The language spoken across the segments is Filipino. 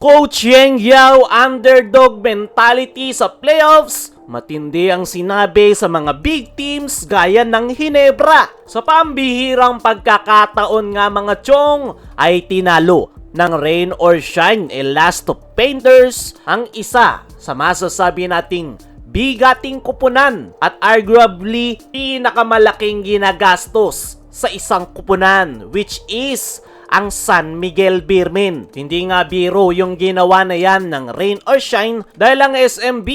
Coach Yeng Yao, underdog mentality sa playoffs. Matindi ang sinabi sa mga big teams gaya ng Ginebra. Sa pambihirang pagkakataon nga mga chong ay tinalo ng rain or shine Elasto Painters ang isa sa masasabi nating bigating kupunan at arguably pinakamalaking ginagastos sa isang kupunan, which is ang San Miguel Beermen. Hindi nga biro yung ginawa na yan ng rain or shine dahil ang SMB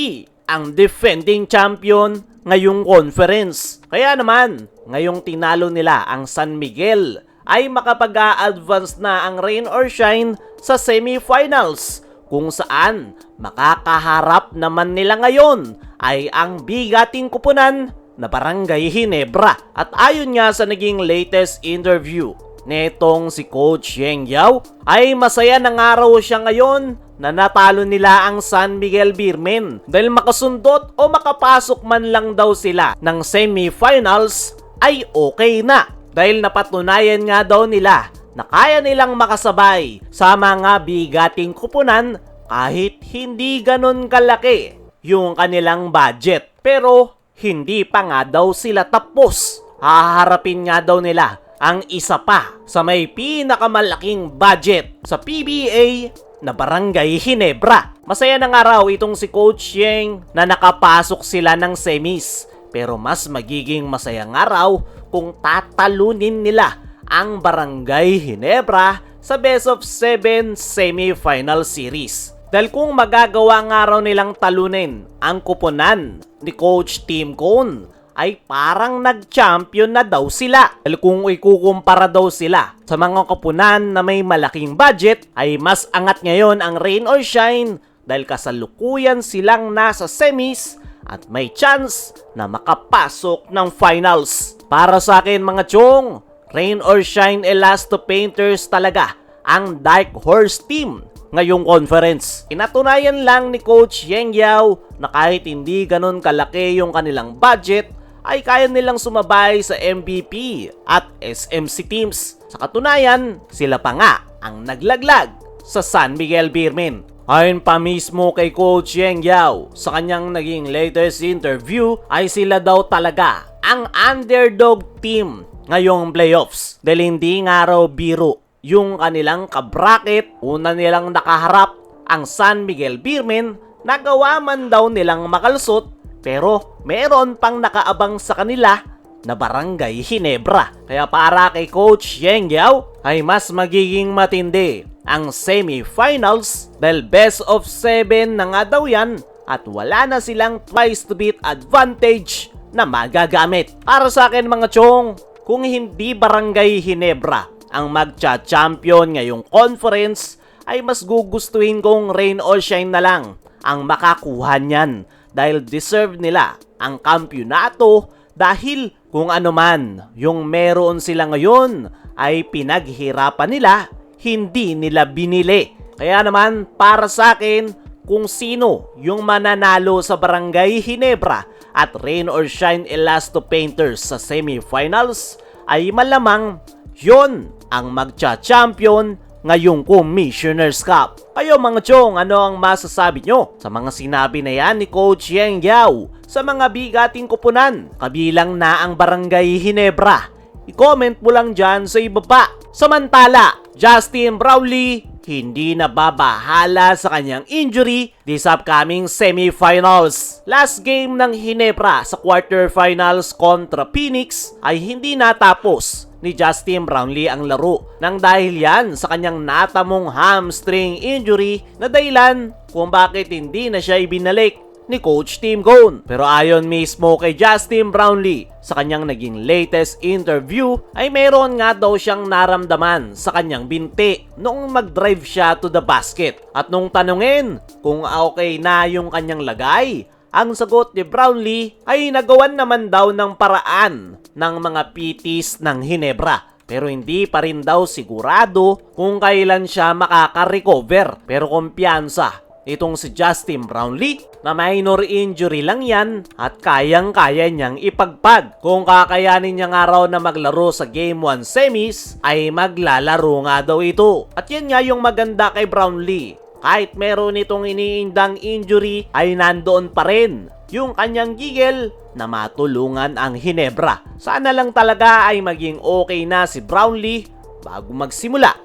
ang defending champion ngayong conference. Kaya naman, ngayong tinalo nila ang San Miguel ay makapag-a-advance na ang rain or shine sa semifinals kung saan makakaharap naman nila ngayon ay ang bigating kupunan na Barangay Ginebra. At ayon nga sa naging latest interview netong si Coach Yeng Yao ay masaya ng araw siya ngayon na natalo nila ang San Miguel Beermen dahil makasundot o makapasok man lang daw sila ng semifinals ay okay na dahil napatunayan nga daw nila na kaya nilang makasabay sa mga bigating kupunan kahit hindi ganon kalaki yung kanilang budget. Pero hindi pa nga daw sila tapos. Haharapin nga daw nila ang isa pa sa may pinakamalaking budget sa PBA na Barangay Ginebra. Masaya ng araw itong si Coach Yeng na nakapasok sila ng semis. Pero mas magiging masayang araw kung tatalunin nila ang Barangay Ginebra sa Best of 7 semifinal series. Dahil kung magagawa nga raw nilang talunin ang kupunan ni Coach Tim Cone, ay parang nag-champion na daw sila. Dahil kung ikukumpara daw sila sa mga kupunan na may malaking budget, ay mas angat ngayon ang rain or shine dahil kasalukuyan silang nasa semis at may chance na makapasok ng finals. Para sa akin mga chong, rain or shine Elasto Painters talaga ang dark horse team ngayong conference. Pinatunayan lang ni Coach Yeng Yao na kahit hindi ganun kalaki yung kanilang budget, ay kaya nilang sumabay sa MVP at SMC teams. Sa katunayan, sila pa nga ang naglaglag sa San Miguel Beermen. Ayon pa mismo kay Coach Yeng Yao, sa kanyang naging latest interview ay sila daw talaga ang underdog team ngayong playoffs. Dahil hindi nga raw biro yung kanilang kabracket. Una nilang nakaharap ang San Miguel Beermen, nagawa man daw nilang makalusot, pero meron pang nakaabang sa kanila na Barangay Ginebra. Kaya para kay Coach Yeng Yao ay mas magiging matindi ang semifinals dahil best of 7 na nga daw yan at wala na silang twice to beat advantage na magagamit. Para sa akin mga chong, kung hindi Barangay Ginebra ang magcha-champion ngayong conference, ay mas gugustuhin kong rain or shine na lang ang makakuha niyan dahil deserve nila ang kampyonato dahil kung ano man yung meron sila ngayon ay pinaghirapan nila, hindi nila binili. Kaya naman para sa akin, kung sino yung mananalo sa Barangay Ginebra at rain or shine Elasto Painters sa semifinals ay malamang yon ang magcha-champion ngayong Commissioner's Cup. Kayo mga chong, ano ang masasabi nyo sa mga sinabi na yan ni Coach Yeng Yao sa mga bigating kupunan, kabilang na ang Barangay Ginebra? I-comment mo lang dyan sa ibaba. Samantala, Justin Brownlee hindi na babahala sa kanyang injury this upcoming semifinals. Last game ng Ginebra sa quarterfinals kontra Phoenix ay hindi natapos ni Justin Brownlee ang laro nang dahil yan sa kanyang natamong hamstring injury na dahilan kung bakit hindi na siya ibinalik ni Coach Tim Cone. Pero ayon mismo kay Justin Brownlee sa kanyang naging latest interview ay meron nga daw siyang naramdaman sa kanyang binti noong mag-drive siya to the basket. At nung tanungin kung okay na yung kanyang lagay, ang sagot ni Brownlee ay nagawan naman daw ng paraan ng mga PTs ng Ginebra. Pero hindi pa rin daw sigurado kung kailan siya makaka-recover. Pero kumpiyansa itong si Justin Brownlee na minor injury lang yan at kayang-kaya niyang ipagpag. Kung kakayanin niya nga raw na maglaro sa Game 1 semis, ay maglalaro nga daw ito. At yan nga yung maganda kay Brownlee. kahit meron itong iniindang injury ay nandoon pa rin yung kanyang gigil na matulungan ang Ginebra. Sana lang talaga ay maging okay na si Brownlee bago magsimula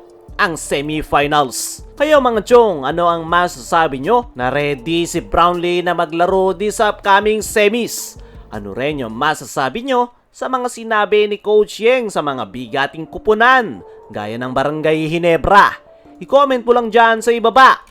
ang semifinals. Kayo mga chong, ano ang masasabi nyo? Na ready si Brownlee na maglaro this upcoming semis? Ano rin yung masasabi nyo sa mga sinabi ni Coach Yeng sa mga bigating kupunan gaya ng Barangay Ginebra? I-comment mo lang dyan sa ibaba.